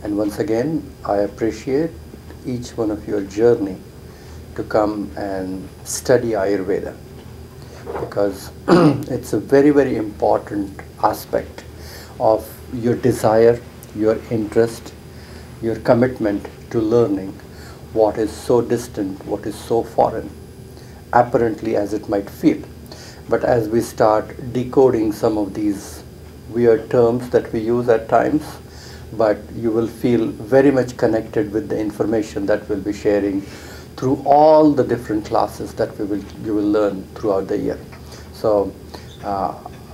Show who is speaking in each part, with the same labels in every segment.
Speaker 1: And once again, I appreciate each one of your journey to come and study Ayurveda, because it's a very, very important aspect of your desire, your interest, your commitment to learning what is so distant, what is so foreign, apparently as it might feel. But as we start decoding some of these weird terms that we use at times, but you will feel very much connected with the information that we'll be sharing through all the different classes that you will learn throughout the year. So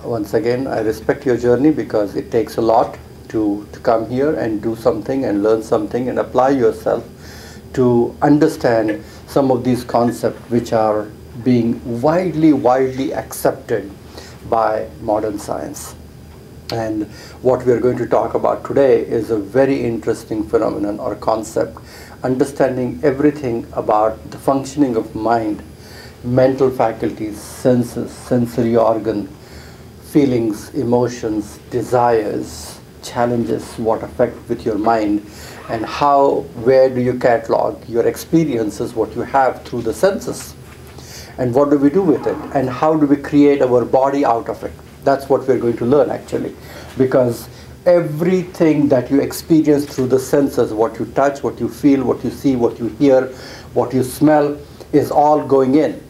Speaker 1: once again, I respect your journey, because it takes a lot to come here and do something and learn something and apply yourself to understand some of these concepts which are being widely accepted by modern science. And what we are going to talk about today is a very interesting phenomenon or concept, understanding everything about the functioning of mind, mental faculties, senses, sensory organ, feelings, emotions, desires, challenges, what affect with your mind, and where do you catalog your experiences, what you have through the senses, and what do we do with it, and how do we create our body out of it. That's what we're going to learn actually, because everything that you experience through the senses, what you touch, what you feel, what you see, what you hear, what you smell, is all going in,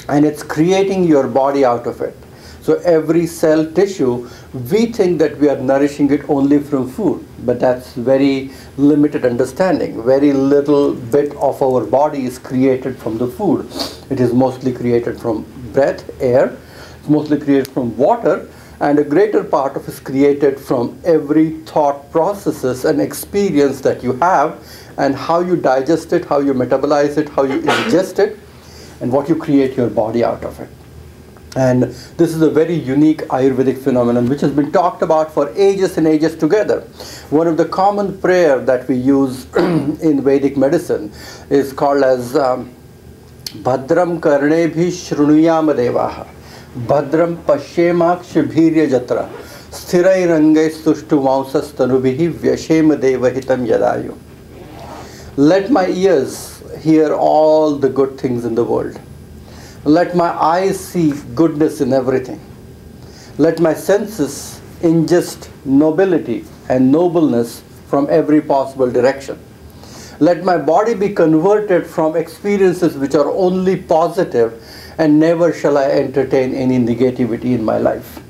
Speaker 1: and it's creating your body out of it. So every cell tissue, we think that we are nourishing it only from food, but that's very limited understanding. Very little bit of our body is created from the food. It is mostly created from breath, air, it's mostly created from water, and a greater part of it is created from every thought processes and experience that you have, and how you digest it, how you metabolize it, how you ingest it, and what you create your body out of it. And this is a very unique Ayurvedic phenomenon which has been talked about for ages and ages together. One of the common prayer that we use in Vedic medicine is called as Bhadram Karnebhi Shrunuyama Devaha, Bhadram Pashemaksh Bhirya Jatra, Sthirai Rangai Sushtu Vausas Tanubihi Vyashema Devahitam Yadayu. Let my ears hear all the good things in the world. Let my eyes see goodness in everything. Let my senses ingest nobility and nobleness from every possible direction. Let my body be converted from experiences which are only positive, and never shall I entertain any negativity in my life.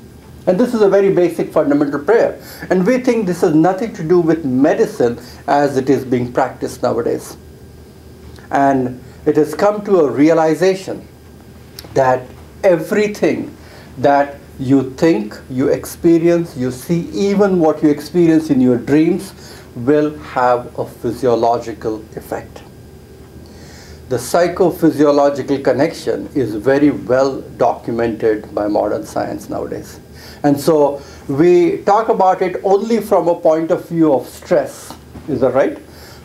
Speaker 1: And this is a very basic fundamental prayer. And we think this has nothing to do with medicine as it is being practiced nowadays. And it has come to a realization that everything that you think, you experience, you see, even what you experience in your dreams, will have a physiological effect. The psychophysiological connection is very well documented by modern science nowadays. And so we talk about it only from a point of view of stress. Is that right?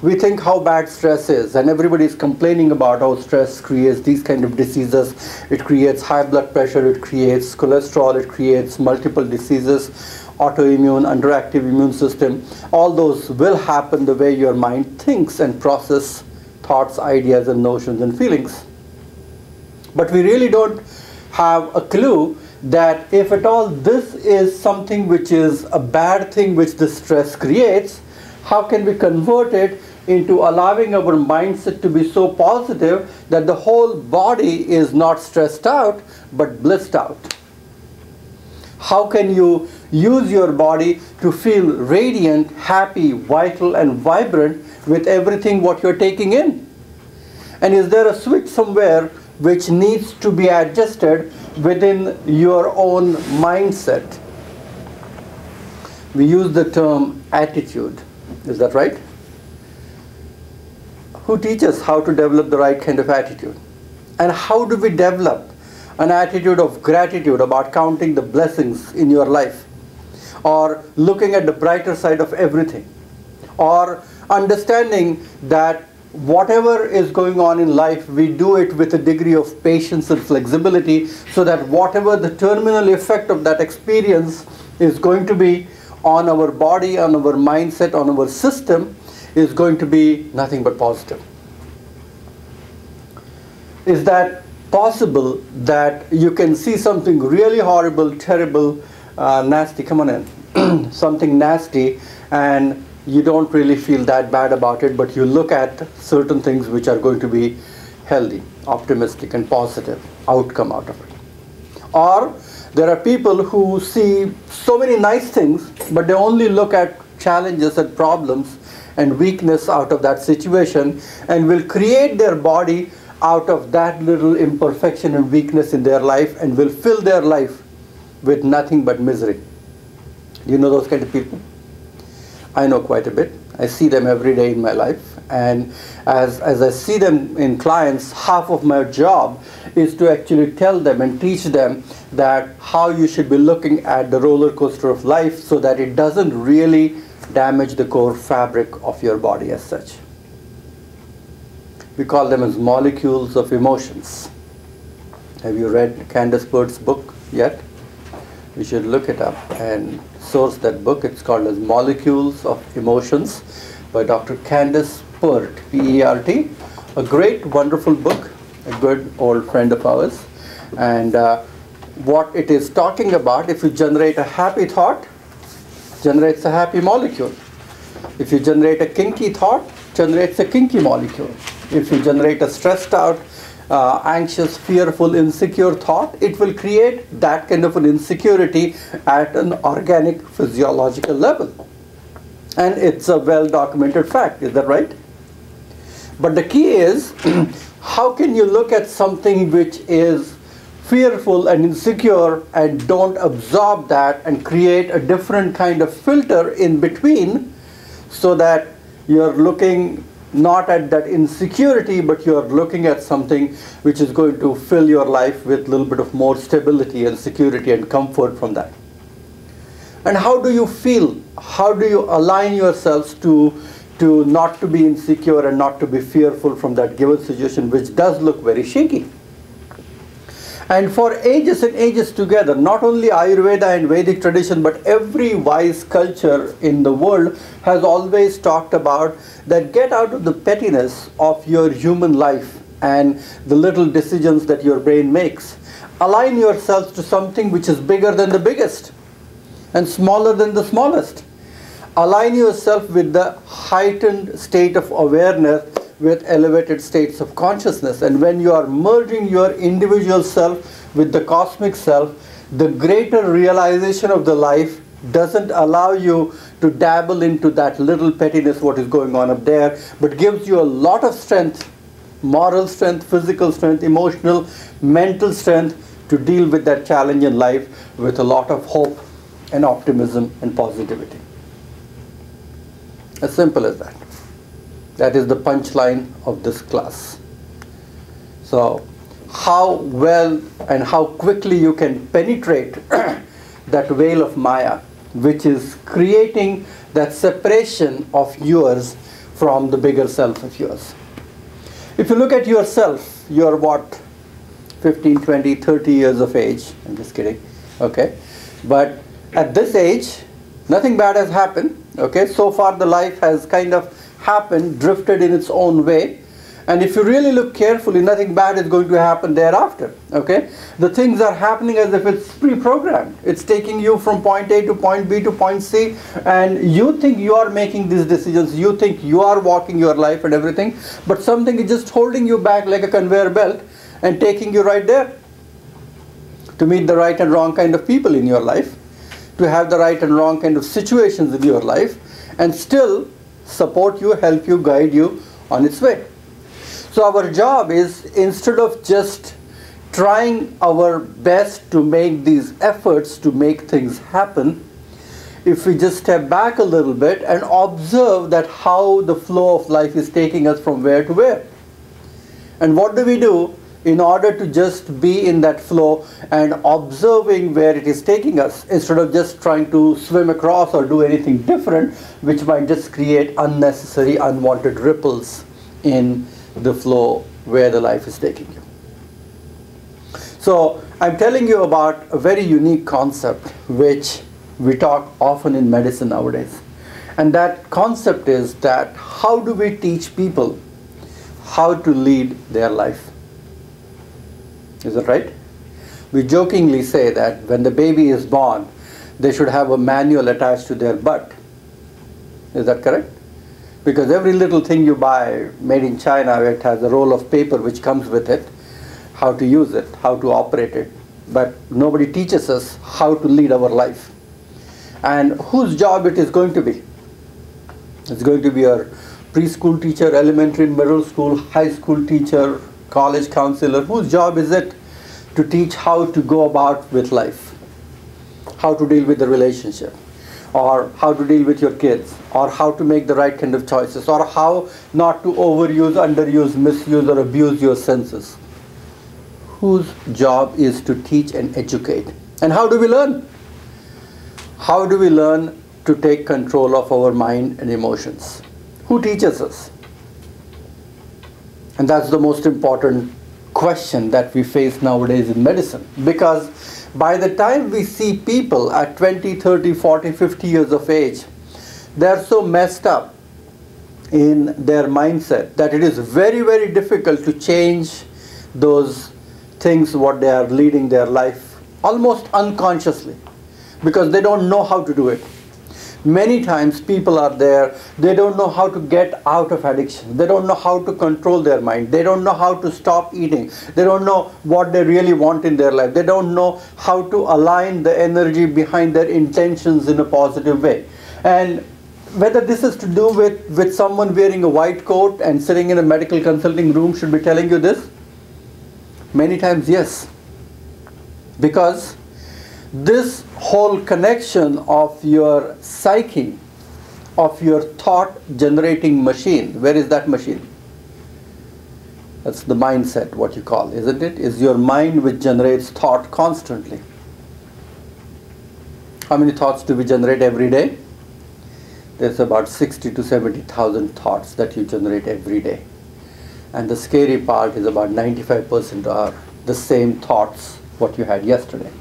Speaker 1: We think how bad stress is, and everybody is complaining about how stress creates these kind of diseases. It creates high blood pressure, it creates cholesterol, it creates multiple diseases, autoimmune, underactive immune system. All those will happen the way your mind thinks and process thoughts, ideas, and notions and feelings. But we really don't have a clue that if at all this is something which is a bad thing which the stress creates, how can we convert it into allowing our mindset to be so positive that the whole body is not stressed out but blissed out? How can you use your body to feel radiant, happy, vital, and vibrant with everything what you're taking in? And is there a switch somewhere which needs to be adjusted within your own mindset? We use the term attitude. Is that right? Who teaches how to develop the right kind of attitude? And how do we develop an attitude of gratitude about counting the blessings in your life, or looking at the brighter side of everything, or understanding that whatever is going on in life, we do it with a degree of patience and flexibility, so that whatever the terminal effect of that experience is going to be, on our body, on our mindset, on our system is going to be nothing but positive. Is that possible that you can see something really horrible, terrible, nasty, come on in, something nasty, and you don't really feel that bad about it, but you look at certain things which are going to be healthy, optimistic, and positive outcome out of it. Or there are people who see so many nice things, but they only look at challenges and problems and weakness out of that situation, and will create their body out of that little imperfection and weakness in their life, and will fill their life with nothing but misery. You know those kind of people? I know quite a bit. I see them every day in my life, and as I see them in clients, half of my job is to actually tell them and teach them that how you should be looking at the roller coaster of life so that it doesn't really damage the core fabric of your body as such. We call them as molecules of emotions. Have you read Candace Pert's book yet? You should look it up and source that book. It's called as Molecules of Emotions by Dr. Candace Pert, P-E-R-T. A great, wonderful book, a good old friend of ours. And what it is talking about, if you generate a happy thought, generates a happy molecule. If you generate a kinky thought, generates a kinky molecule. If you generate a stressed out, anxious, fearful, insecure thought, it will create that kind of an insecurity at an organic physiological level. And it's a well-documented fact, is that right? But the key is, how can you look at something which is fearful and insecure and don't absorb that and create a different kind of filter in between, so that you're looking not at that insecurity, but you're looking at something which is going to fill your life with a little bit of more stability and security and comfort from that. And how do you feel? How do you align yourselves to not to be insecure and not to be fearful from that given situation, which does look very shaky? And for ages and ages together, not only Ayurveda and Vedic tradition, but every wise culture in the world has always talked about that get out of the pettiness of your human life and the little decisions that your brain makes. Align yourselves to something which is bigger than the biggest and smaller than the smallest. Align yourself with the heightened state of awareness with elevated states of consciousness. And when you are merging your individual self with the cosmic self, the greater realization of the life doesn't allow you to dabble into that little pettiness, what is going on up there, but gives you a lot of strength, moral strength, physical strength, emotional, mental strength to deal with that challenge in life with a lot of hope and optimism and positivity. As simple as that. That is the punchline of this class. So, how well and how quickly you can penetrate that veil of Maya, which is creating that separation of yours from the bigger self of yours. If you look at yourself, you're what, 15, 20, 30 years of age. I'm just kidding. Okay. But at this age, nothing bad has happened. Okay. So far the life has kind of happened, drifted in its own way. And if you really look carefully, nothing bad is going to happen thereafter. Okay? The things are happening as if it's pre-programmed. It's taking you from point A to point B to point C, and you think you are making these decisions, you think you are walking your life and everything, but something is just holding you back like a conveyor belt and taking you right there to meet the right and wrong kind of people in your life, to have the right and wrong kind of situations in your life, and still support you, help you, guide you on its way. So our job is, instead of just trying our best to make these efforts to make things happen, if we just step back a little bit and observe that how the flow of life is taking us from where to where. And what do we do in order to just be in that flow and observing where it is taking us, instead of just trying to swim across or do anything different, which might just create unnecessary, unwanted ripples in the flow where the life is taking you. So I'm telling you about a very unique concept which we talk often in medicine nowadays. And that concept is that how do we teach people how to lead their life? Is that right? We jokingly say that when the baby is born, they should have a manual attached to their butt. Is that correct? Because every little thing you buy made in China, it has a roll of paper which comes with it, how to use it, how to operate it. But nobody teaches us how to lead our life. And whose job it is going to be? It's going to be your preschool teacher, elementary, middle school, high school teacher, college counselor. Whose job is it to teach how to go about with life? How to deal with the relationship, or how to deal with your kids, or how to make the right kind of choices, or how not to overuse, underuse, misuse, or abuse your senses. Whose job is to teach and educate? And how do we learn? How do we learn to take control of our mind and emotions? Who teaches us? And that's the most important question that we face nowadays in medicine. Because by the time we see people at 20, 30, 40, 50 years of age, they're so messed up in their mindset that it is very, very difficult to change those things what they are leading their life almost unconsciously, because they don't know how to do it. Many times people are there, they don't know how to get out of addiction. They don't know how to control their mind. They don't know how to stop eating. They don't know what they really want in their life. They don't know how to align the energy behind their intentions in a positive way. And whether this is to do with someone wearing a white coat and sitting in a medical consulting room should be telling you this? Many times, yes. Because this whole connection of your psyche, of your thought generating machine, where is that machine? That's the mindset, what you call, isn't it? Is your mind which generates thought constantly. How many thoughts do we generate every day? There's about 60 to 70,000 thoughts that you generate every day. And the scary part is about 95% are the same thoughts what you had yesterday.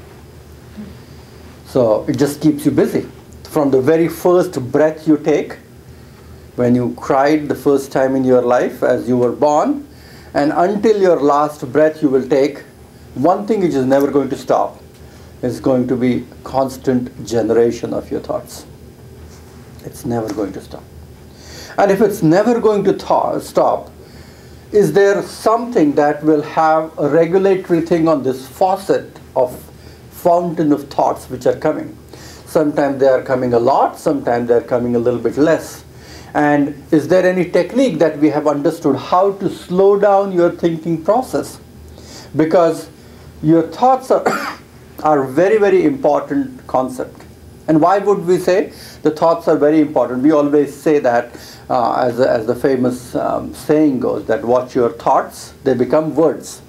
Speaker 1: So it just keeps you busy. From the very first breath you take, when you cried the first time in your life as you were born, and until your last breath you will take, one thing which is never going to stop is going to be constant generation of your thoughts. It's never going to stop. And if it's never going to stop, is there something that will have a regulatory thing on this faucet of fountain of thoughts which are coming? Sometimes they are coming a lot, sometimes they are coming a little bit less. And is there any technique that we have understood how to slow down your thinking process? Because your thoughts are very, very important concept. And why would we say the thoughts are very important? We always say that as the famous saying goes, that watch your thoughts, they become words.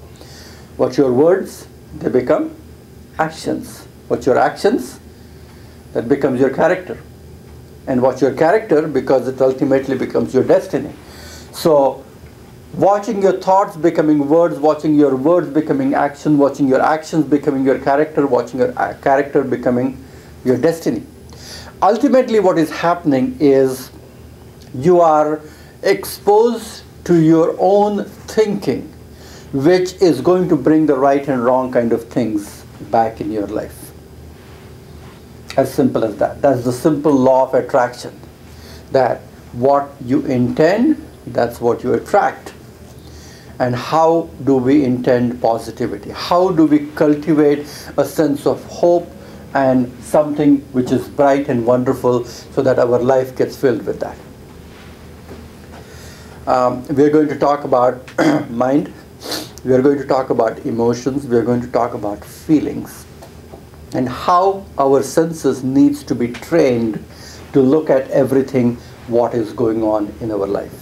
Speaker 1: Watch your words, they become actions. Watch your actions, that becomes your character. And watch your character, because it ultimately becomes your destiny. So watching your thoughts becoming words, watching your words becoming action, watching your actions becoming your character, watching your character becoming your destiny. Ultimately what is happening is you are exposed to your own thinking, which is going to bring the right and wrong kind of things back in your life. As simple as that. That's the simple law of attraction. That what you intend, that's what you attract. And how do we intend positivity? How do we cultivate a sense of hope and something which is bright and wonderful so that our life gets filled with that? We are going to talk about mind. We are going to talk about emotions. We are going to talk about feelings. And how our senses needs to be trained to look at everything what is going on in our life.